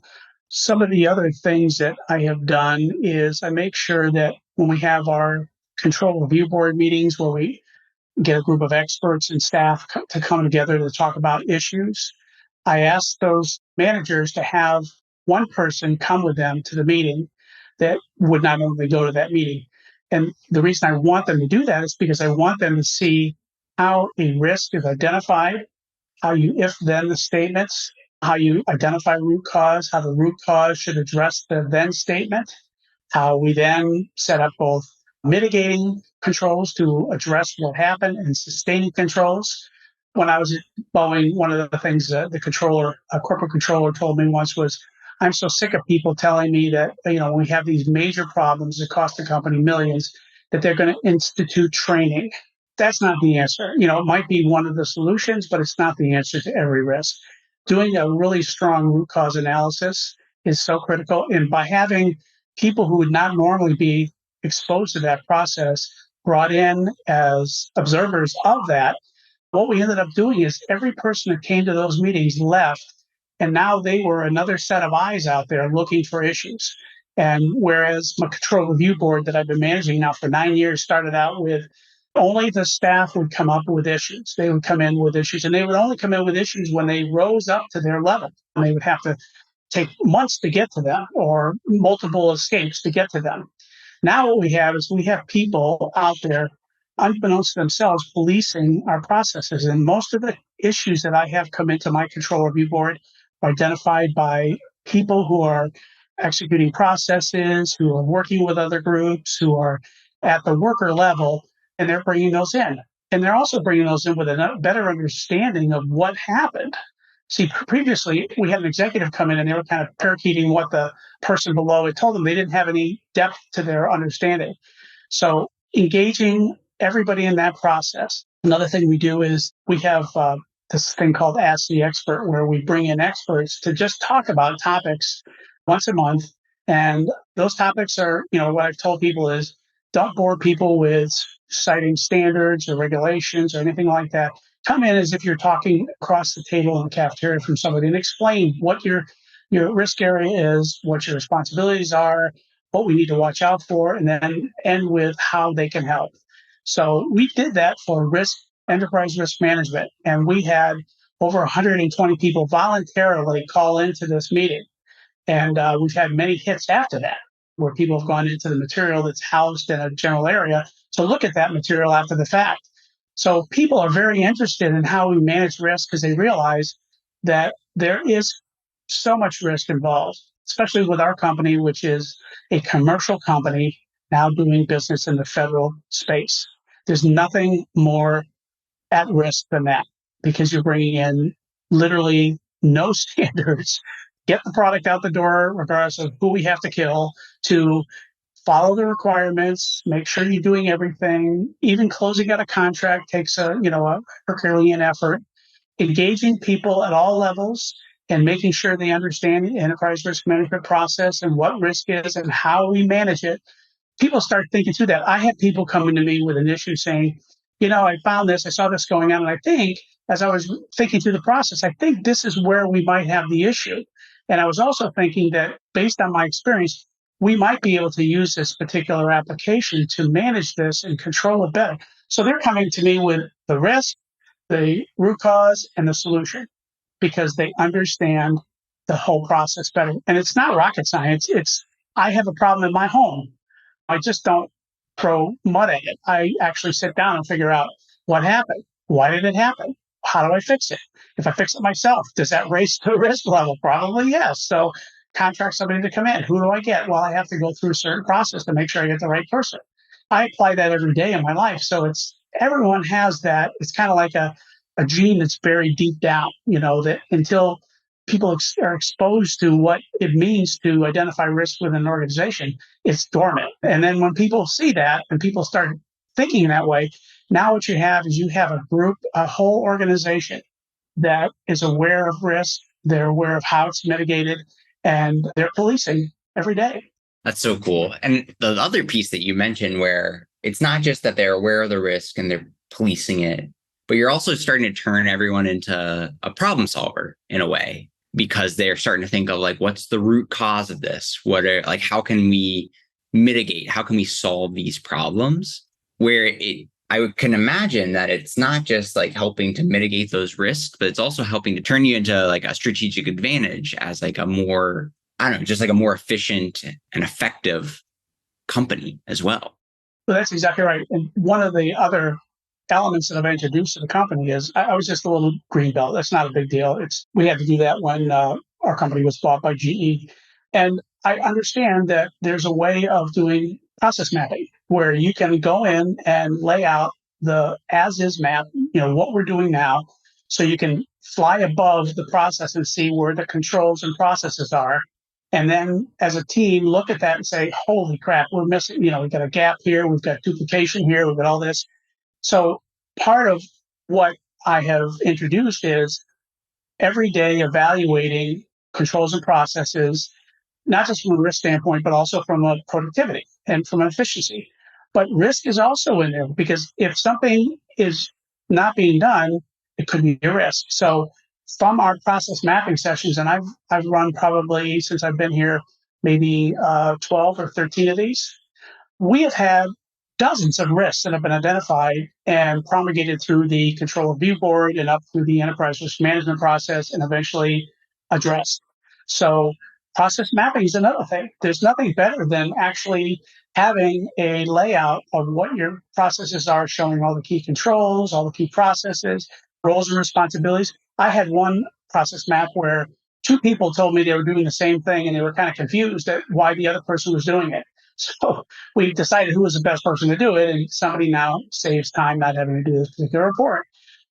Some of the other things that I have done is I make sure that when we have our control review board meetings where we get a group of experts and staff to come together to talk about issues, I ask those managers to have one person come with them to the meeting that would not normally go to that meeting. And the reason I want them to do that is because I want them to see how a risk is identified, how you if then the statements, how you identify root cause, how the root cause should address the then statement, how we then set up both mitigating controls to address what happened and sustaining controls. When I was at Boeing, one of the things the controller, a corporate controller told me once was, I'm so sick of people telling me that, when we have these major problems that cost the company millions, that they're going to institute training. That's not the answer. It might be one of the solutions, but it's not the answer to every risk. Doing a really strong root cause analysis is so critical. And by having people who would not normally be exposed to that process brought in as observers of that, what we ended up doing is every person that came to those meetings left, and now they were another set of eyes out there looking for issues. And whereas my control review board that I've been managing now for 9 years started out with only the staff would come up with issues. They would come in with issues, and they would only come in with issues when they rose up to their level. And they would have to take months to get to them or multiple escapes to get to them. Now what we have is we have people out there, unbeknownst to themselves, policing our processes. And most of the issues that I have come into my control review board are identified by people who are executing processes, who are working with other groups, who are at the worker level, and they're bringing those in. And they're also bringing those in with a better understanding of what happened. See, previously we had an executive come in and they were kind of parakeeting what the person below had told them. They didn't have any depth to their understanding. So engaging everybody in that process. Another thing we do is we have this thing called Ask the Expert, where we bring in experts to just talk about topics once a month. And those topics are, what I've told people is don't bore people with citing standards or regulations or anything like that. Come in as if you're talking across the table in the cafeteria from somebody and explain what your risk area is, what your responsibilities are, what we need to watch out for, and then end with how they can help. So we did that for enterprise risk management, and we had over 120 people voluntarily call into this meeting. And we've had many hits after that, where people have gone into the material that's housed in a general area to look at that material after the fact. So people are very interested in how we manage risk because they realize that there is so much risk involved, especially with our company, which is a commercial company now doing business in the federal space. There's nothing more at risk than that because you're bringing in literally no standards, get the product out the door, regardless of who we have to kill, to follow the requirements, make sure you're doing everything. Even closing out a contract takes a Herculean effort. Engaging people at all levels and making sure they understand the enterprise risk management process and what risk is and how we manage it. People start thinking through that. I had people coming to me with an issue saying, I found this, I saw this going on, and I think, as I was thinking through the process, I think this is where we might have the issue. And I was also thinking that based on my experience, we might be able to use this particular application to manage this and control it better. So they're coming to me with the risk, the root cause, and the solution because they understand the whole process better. And it's not rocket science. I have a problem in my home. I just don't throw mud at it. I actually sit down and figure out what happened. Why did it happen? How do I fix it? If I fix it myself, does that raise the risk level? Probably yes. So contract somebody to come in. Who do I get? Well, I have to go through a certain process to make sure I get the right person. I apply that every day in my life. So everyone has that. It's kind of like a a gene that's buried deep down, that until people are exposed to what it means to identify risk within an organization, it's dormant. And then when people see that and people start thinking that way, now what you have a group, a whole organization that is aware of risk, they're aware of how it's mitigated, and they're policing every day. That's so cool. And the other piece that you mentioned, where it's not just that they're aware of the risk and they're policing it, but you're also starting to turn everyone into a problem solver in a way, because they're starting to think of like, what's the root cause of this? How can we mitigate? How can we solve these problems? I can imagine that it's not just like helping to mitigate those risks, but it's also helping to turn you into like a strategic advantage as like a more, I don't know, just like a more efficient and effective company as well. Well, that's exactly right. And one of the other elements that I've introduced to the company is I was just a little green belt. That's not a big deal. We had to do that when our company was bought by GE. And I understand that there's a way of doing process mapping where you can go in and lay out the as is map, what we're doing now. So you can fly above the process and see where the controls and processes are. And then as a team, look at that and say, holy crap, we're missing, we've got a gap here. We've got duplication here. We've got all this. So part of what I have introduced is every day evaluating controls and processes, not just from a risk standpoint, but also from a productivity and from an efficiency. But risk is also in there because if something is not being done, it could be a risk. So from our process mapping sessions, and I've run probably since I've been here, maybe 12 or 13 of these, we have had dozens of risks that have been identified and promulgated through the control review board and up through the enterprise risk management process and eventually addressed. So process mapping is another thing. There's nothing better than actually having a layout of what your processes are, showing all the key controls, all the key processes, roles and responsibilities. I had one process map where two people told me they were doing the same thing and they were kind of confused at why the other person was doing it. So we decided who was the best person to do it, and somebody now saves time not having to do this particular report.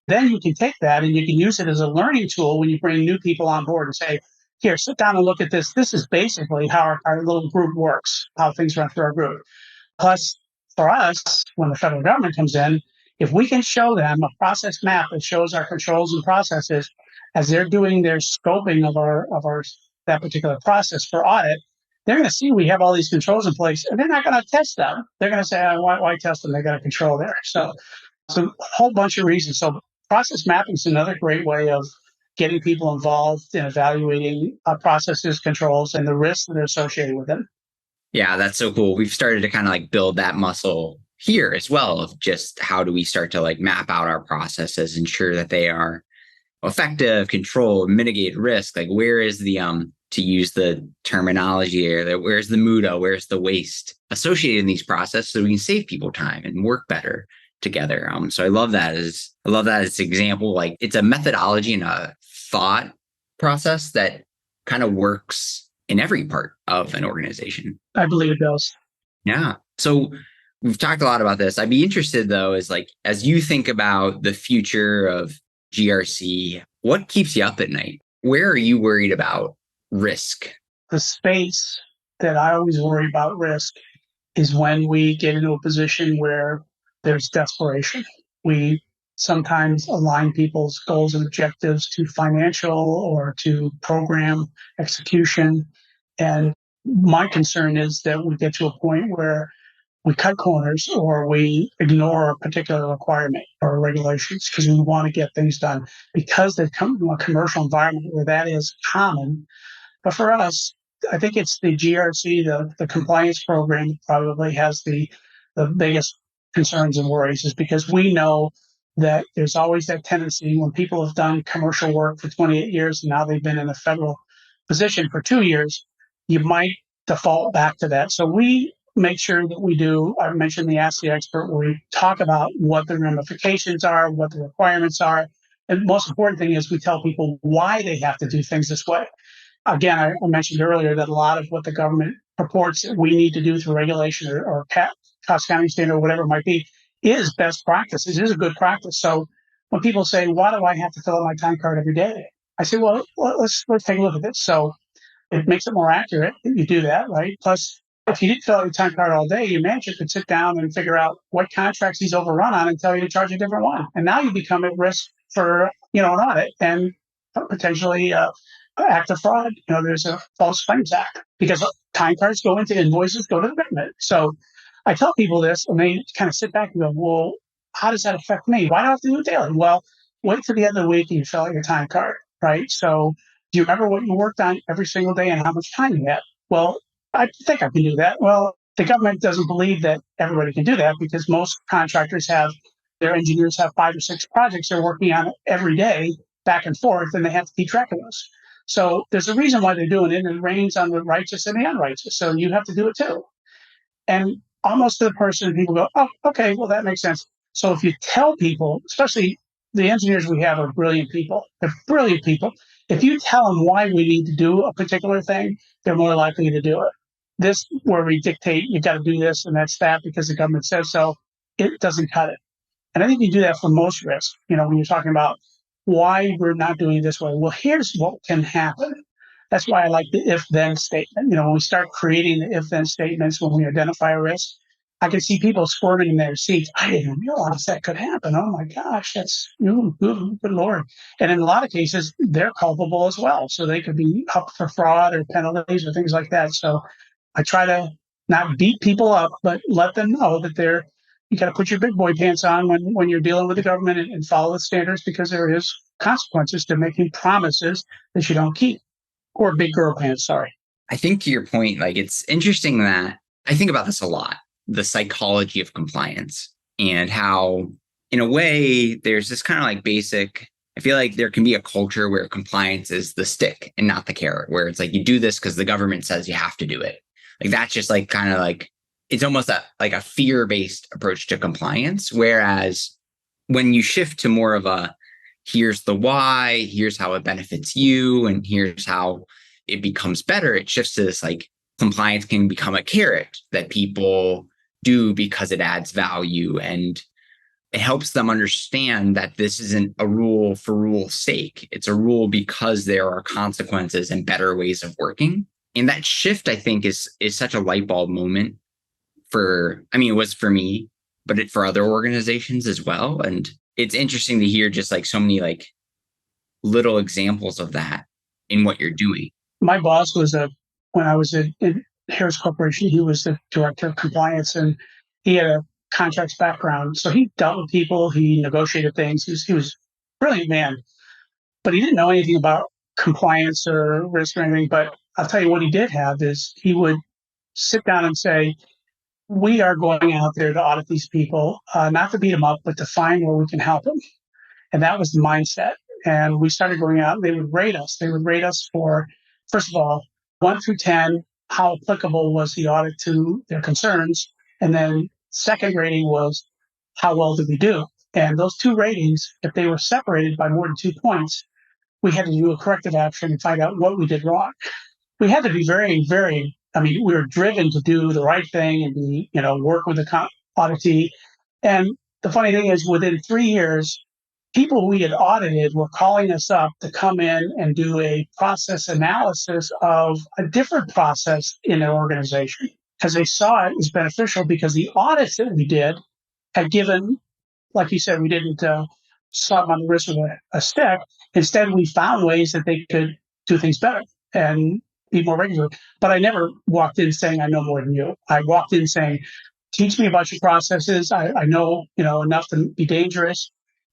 Then you can take that and you can use it as a learning tool when you bring new people on board and say, here, sit down and look at this. This is basically how our little group works, how things run through our group. Plus, for us, when the federal government comes in, if we can show them a process map that shows our controls and processes as they're doing their scoping of our that particular process for audit, they're going to see we have all these controls in place, and they're not going to test them. They're going to say, oh, why test them? They got a control there. So a whole bunch of reasons. So process mapping is another great way of getting people involved in evaluating processes, controls, and the risks that are associated with them. Yeah, that's so cool. We've started to kind of like build that muscle here as well of just how do we start to like map out our processes, ensure that they are effective, controlled, mitigate risk. Like where is the to use the terminology here, where's the muda, where's the waste associated in these processes so we can save people time and work better together. So I love that as example. Like it's a methodology and a thought process that kind of works in every part of an organization. I believe it does. Yeah. So we've talked a lot about this. I'd be interested though, is like, as you think about the future of GRC, what keeps you up at night? Where are you worried about risk? The space that I always worry about risk is when we get into a position where there's desperation. We sometimes align people's goals and objectives to financial or to program execution. And my concern is that we get to a point where we cut corners or we ignore a particular requirement or regulations because we want to get things done because they come from a commercial environment where that is common. But for us, I think it's the GRC, the compliance program probably has the biggest concerns and worries is because we know that there's always that tendency when people have done commercial work for 28 years and now they've been in a federal position for 2 years, you might default back to that. So we make sure that we do, I mentioned the Ask the Expert, where we talk about what the ramifications are, what the requirements are. And the most important thing is we tell people why they have to do things this way. Again, I mentioned earlier that a lot of what the government purports that we need to do through regulation or cost accounting standard or whatever it might be is best practice. It is a good practice. So when people say, why do I have to fill out my time card every day? I say, well, let's take a look at this. So it makes it more accurate that you do that, right? Plus, if you didn't fill out your time card all day, your manager could sit down and figure out what contracts he's overrun on and tell you to charge a different one. And now you become at risk for, an audit and potentially act of fraud. There's a false claims act because time cards go into invoices, go to the government. So I tell people this and they kind of sit back and go, well, how does that affect me? Why do I have to do it daily? Well, wait till the end of the week and you fill out your time card, right? So do you remember what you worked on every single day and how much time you had? Well, I think I can do that. Well, the government doesn't believe that everybody can do that because most contractors have their engineers have 5 or 6 projects they're working on every day back and forth, and they have to keep track of those. So there's a reason why they're doing it, and it rains on the righteous and the unrighteous. So you have to do it too. And almost to the person, people go, oh, okay, well, that makes sense. So if you tell people, especially the engineers we have are brilliant people. They're brilliant people. If you tell them why we need to do a particular thing, they're more likely to do it. This, where we dictate, you got to do this and that's that because the government says so, it doesn't cut it. And I think you do that for most risks. When you're talking about why we're not doing it this way, well, here's what can happen. That's why I like the if-then statement. When we start creating the if-then statements, when we identify a risk, I can see people squirming in their seats. I didn't realize that could happen. Oh my gosh, that's good Lord. And in a lot of cases, they're culpable as well. So they could be up for fraud or penalties or things like that. So I try to not beat people up, but let them know that you got to put your big boy pants on when you're dealing with the government and follow the standards because there is consequences to making promises that you don't keep. Or big girl pants, sorry. I think to your point, like it's interesting that I think about this a lot, the psychology of compliance and how, in a way, there's this kind of like basic, I feel like there can be a culture where compliance is the stick and not the carrot, where it's like you do this because the government says you have to do it. Like that's just like kind of like, it's almost like a fear-based approach to compliance. Whereas when you shift to more of a, here's the why, here's how it benefits you, and here's how it becomes better, it shifts to this like compliance can become a carrot that people do because it adds value and it helps them understand that this isn't a rule for rule's sake. It's a rule because there are consequences and better ways of working. And that shift, I think, is such a light bulb moment it was for me, but for other organizations as well. And it's interesting to hear just like so many like little examples of that in what you're doing. My boss was when I was in Harris Corporation, he was the director of compliance and he had a contracts background. So he dealt with people, he negotiated things. He was a brilliant man, but he didn't know anything about compliance or risk or anything. But I'll tell you what he did have is he would sit down and say, we are going out there to audit these people, not to beat them up, but to find where we can help them. And that was the mindset. And we started going out and they would rate us. They would rate us for, first of all, 1 through 10, how applicable was the audit to their concerns. And then second rating was how well did we do? And those 2 ratings, if they were separated by more than 2 points, we had to do a corrective action and find out what we did wrong. We had to be very, very, we were driven to do the right thing and be, work with the auditee. And the funny thing is, within 3 years, people we had audited were calling us up to come in and do a process analysis of a different process in their organization because they saw it as beneficial because the audits that we did had given, like you said, we didn't slap them on the wrist with a stick. Instead, we found ways that they could do things better and be more regular. But I never walked in saying, I know more than you. I walked in saying, teach me about your processes. I know, enough to be dangerous.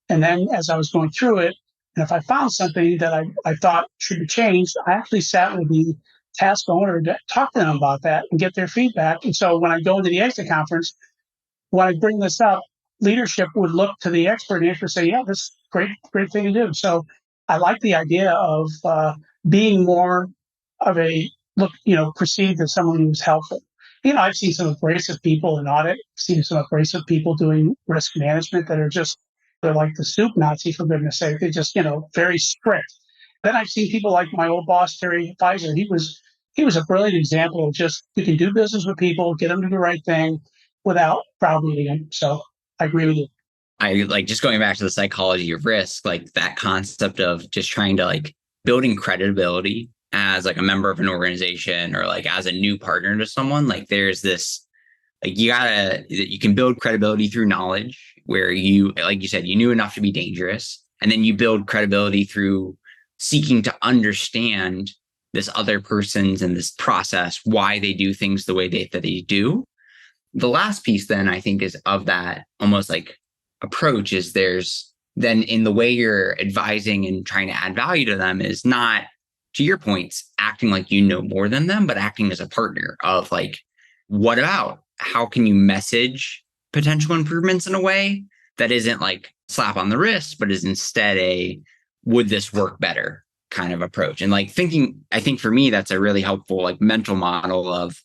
And then as I was going through it, and if I found something that I thought should be changed, I actually sat with the task owner to talk to them about that and get their feedback. And so when I go into the exit conference, when I bring this up, leadership would look to the expert and say, yeah, this is a great thing to do. So I like the idea of being more of a perceived as someone who's helpful. I've seen some abrasive people in audit, seen some abrasive people doing risk management that are just, they're like the soup Nazi, for goodness sake. They're just, very strict. Then I've seen people like my old boss, Terry Pfizer. He was a brilliant example of just, you can do business with people, get them to do the right thing without browbeating them. So I agree with you. I like just going back to the psychology of risk, like that concept of just trying to like building credibility as like a member of an organization or like as a new partner to someone. Like there's this, like you can build credibility through knowledge where you, like you said, you knew enough to be dangerous. And then you build credibility through seeking to understand this other person's and this process, why they do things the way that they do. The last piece then I think is of that almost like approach is there's then in the way you're advising and trying to add value to them is not, to your points, acting like you know more than them, but acting as a partner of like, what about how can you message potential improvements in a way that isn't like slap on the wrist, but is instead a would this work better kind of approach. And like thinking, I think for me, that's a really helpful like mental model of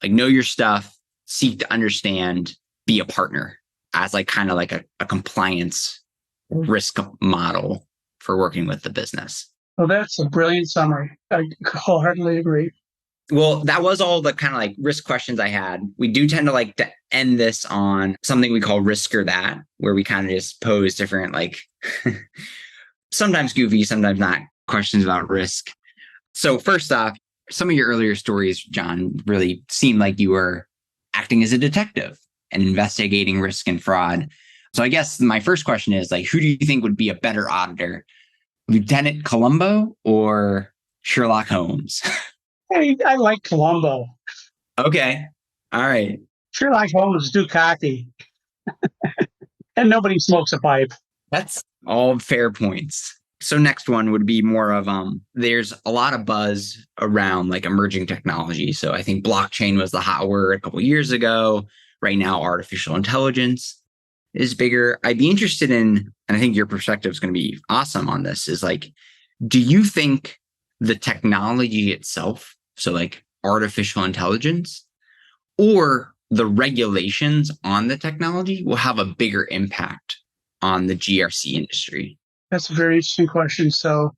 like know your stuff, seek to understand, be a partner as like kind of like a compliance risk model for working with the business. Well, that's a brilliant summary. I wholeheartedly agree. Well, that was all the kind of like risk questions I had. We do tend to like to end this on something we call risk or that, where we kind of just pose different, like sometimes goofy, sometimes not questions about risk. So first off, some of your earlier stories, John, really seemed like you were acting as a detective and investigating risk and fraud. So I guess my first question is like, who do you think would be a better auditor, Lieutenant Columbo or Sherlock Holmes? Hey, I like Columbo. Okay. All right. Sherlock Holmes is too cocky, and nobody smokes a pipe. That's all fair points. So next one would be more of there's a lot of buzz around like emerging technology. So I think blockchain was the hot word a couple of years ago. Right now, artificial intelligence is bigger. I'd be interested in, and I think your perspective is going to be awesome on this, is like, do you think the technology itself, so like artificial intelligence, or the regulations on the technology will have a bigger impact on the GRC industry? That's a very interesting question. So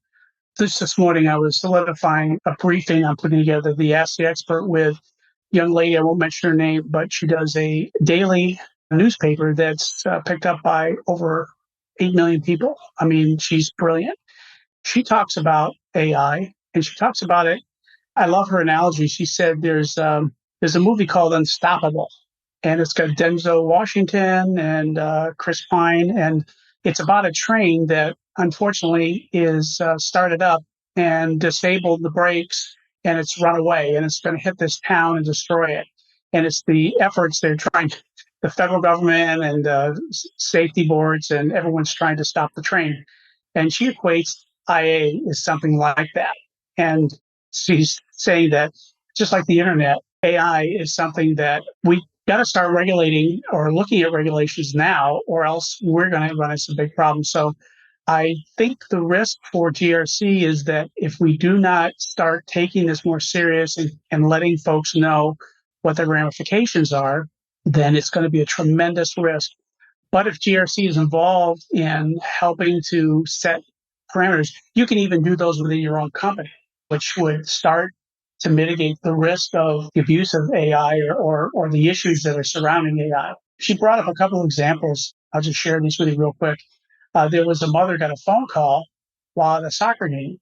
this morning, I was solidifying a briefing I'm putting together, the Ask the Expert with a young lady. I won't mention her name, but she does a daily newspaper that's picked up by over 8 million people. I mean, she's brilliant. She talks about AI, and she talks about it. I love her analogy. She said there's a movie called Unstoppable, and it's got Denzel Washington and Chris Pine, and it's about a train that unfortunately is started up and disabled the brakes, and it's run away, and it's going to hit this town and destroy it. And it's the efforts they're trying, the federal government and safety boards, and everyone's trying to stop the train. And she equates IA as something like that. And she's saying that just like the internet, AI is something that we got to start regulating or looking at regulations now, or else we're going to run into some big problems. So I think the risk for GRC is that if we do not start taking this more serious and letting folks know what the ramifications are, then it's going to be a tremendous risk. But if GRC is involved in helping to set parameters, you can even do those within your own company, which would start to mitigate the risk of the abuse of AI or the issues that are surrounding AI. She brought up a couple of examples. I'll just share these with you real quick. There was a mother got a phone call while at a soccer game,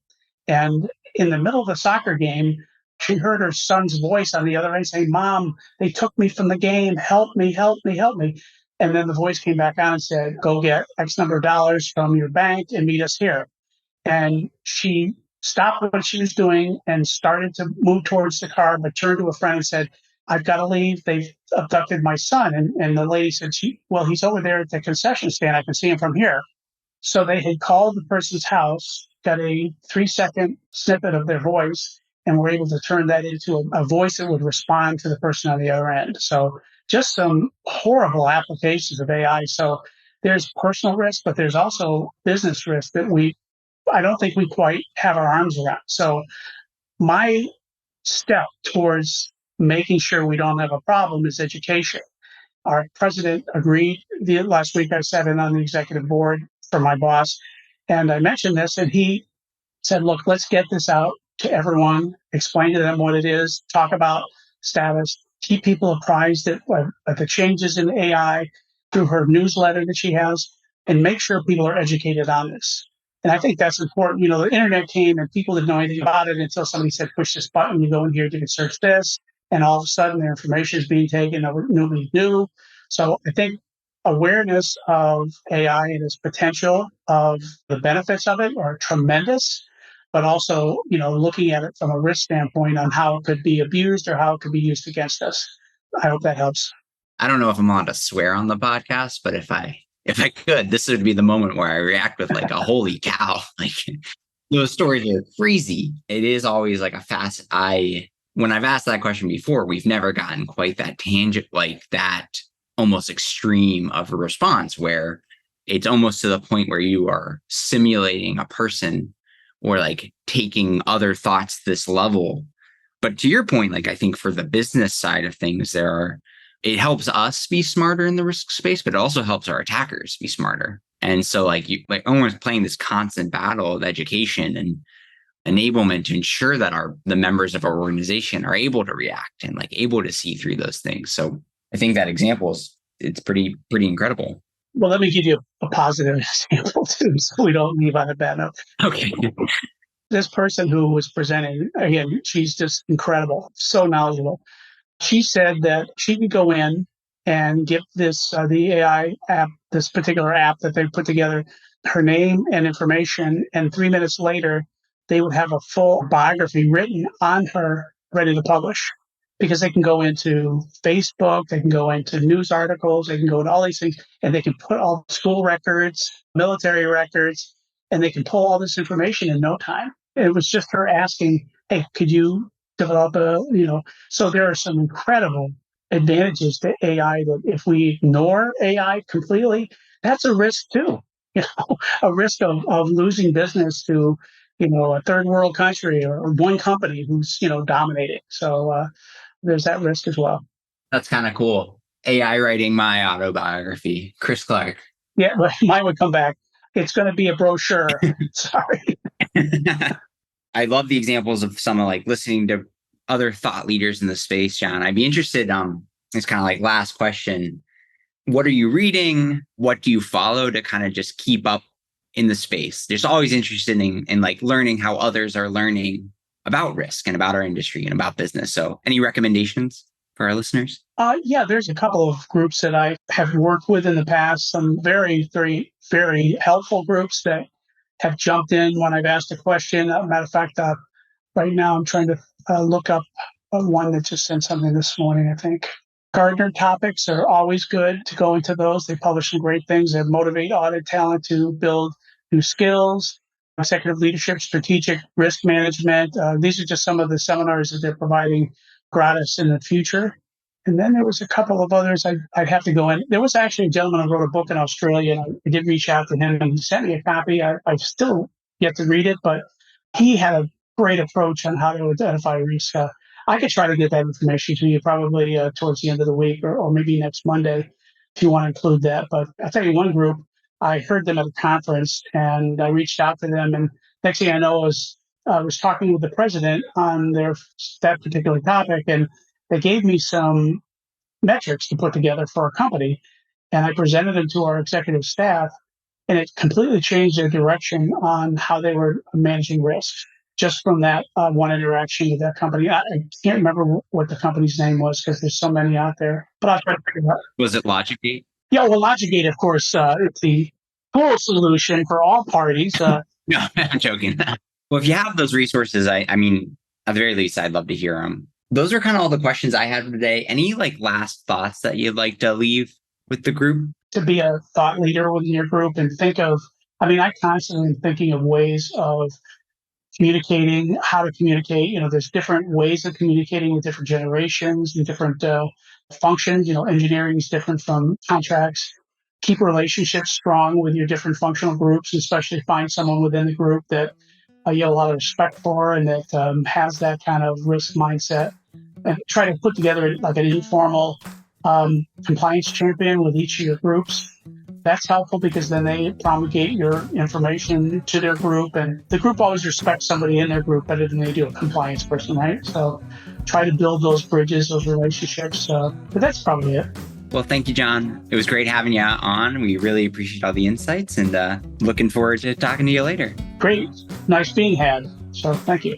and in the middle of the soccer game, she heard her son's voice on the other end saying, "Mom, they took me from the game. Help me, help me, help me." And then the voice came back on and said, "Go get X number of dollars from your bank and meet us here." And she stopped what she was doing and started to move towards the car, but turned to a friend and said, "I've got to leave. They've abducted my son." And the lady said, "Well, he's over there at the concession stand. I can see him from here." So they had called the person's house, got a 3-second snippet of their voice, and were able to turn that into a voice that would respond to the person on the other end. So just some horrible applications of AI. So there's personal risk, but there's also business risk that I don't think we quite have our arms around. So my step towards making sure we don't have a problem is education. Our president agreed last week. I sat in on the executive board for my boss, and I mentioned this, and he said, "Look, let's get this out to everyone, explain to them what it is, talk about status, keep people apprised of the changes in AI." through her newsletter that she has, and make sure people are educated on this. And I think that's important. The internet came and people didn't know anything about it until somebody said, push this button, you go in here, you can search this. And all of a sudden their information is being taken, nobody knew. So I think awareness of AI and its potential, of the benefits of it, are tremendous. But also, looking at it from a risk standpoint on how it could be abused or how it could be used against us. I hope that helps. I don't know if I'm allowed to swear on the podcast, but if I could, this would be the moment where I react with like a holy cow. Like those stories are crazy. It is always like when I've asked that question before, we've never gotten quite that tangent, like that almost extreme of a response where it's almost to the point where you are simulating a person or like taking other thoughts to this level. But to your point, like I think for the business side of things, it helps us be smarter in the risk space, but it also helps our attackers be smarter. And so like almost playing this constant battle of education and enablement to ensure that the members of our organization are able to react and like able to see through those things. So I think that example it's pretty incredible. Well, let me give you a positive example too, so we don't leave on a bad note. Okay. This person who was presenting, again, she's just incredible, so knowledgeable. She said that she could go in and give this the AI app, this particular app that they put together, her name and information, and 3 minutes later, they would have a full biography written on her, ready to publish. Because they can go into Facebook, they can go into news articles, they can go into all these things, and they can put all school records, military records, and they can pull all this information in no time. It was just her asking, hey, could you develop so there are some incredible advantages to AI that if we ignore AI completely, that's a risk too. A risk of losing business to, a third world country or one company who's, dominating. So there's that risk as well. That's kind of cool. AI writing my autobiography, Chris Clarke. Yeah, mine would come back. It's going to be a brochure. Sorry. I love the examples of someone like listening to other thought leaders in the space, John. I'd be interested. It's kind of like last question. What are you reading? What do you follow to kind of just keep up in the space? There's always interested in like learning how others are learning about risk and about our industry and about business. So any recommendations for our listeners? Yeah, there's a couple of groups that I have worked with in the past, some very, very, very helpful groups that have jumped in when I've asked a question. Matter of fact, right now I'm trying to look up one that just sent something this morning, I think. Gartner topics are always good to go into those. They publish some great things that motivate audit talent to build new skills, executive leadership, strategic risk management. These are just some of the seminars that they're providing gratis in the future. And then there was a couple of others I'd have to go in. There was actually a gentleman who wrote a book in Australia, and I did reach out to him, and he sent me a copy. I still yet to read it, but he had a great approach on how to identify risk. I could try to get that information to you probably towards the end of the week or maybe next Monday if you want to include that. But I'll tell you one group, I heard them at a conference and I reached out to them. And next thing I know I was talking with the president on that particular topic, and they gave me some metrics to put together for a company. And I presented them to our executive staff, and it completely changed their direction on how they were managing risk. Just from that one interaction with that company. I can't remember what the company's name was because there's so many out there. But I'll try to figure it out. Was it LogicGate? Yeah, well, LogicGate, of course, it's the full solution for all parties. No, I'm joking. Well, if you have those resources, I mean, at the very least, I'd love to hear them. Those are kind of all the questions I had for today. Any like last thoughts that you'd like to leave with the group? To be a thought leader within your group and I constantly am thinking of ways of communicating, how to communicate. There's different ways of communicating with different generations and different functions. Engineering is different from contracts. Keep relationships strong with your different functional groups, especially find someone within the group that you have a lot of respect for and that has that kind of risk mindset. And try to put together like an informal compliance champion with each of your groups. That's helpful because then they promulgate your information to their group, and the group always respects somebody in their group better than they do a compliance person, right? So try to build those bridges, those relationships. But that's probably it. Well, thank you, John. It was great having you on. We really appreciate all the insights and looking forward to talking to you later. Great. Nice being had. So thank you.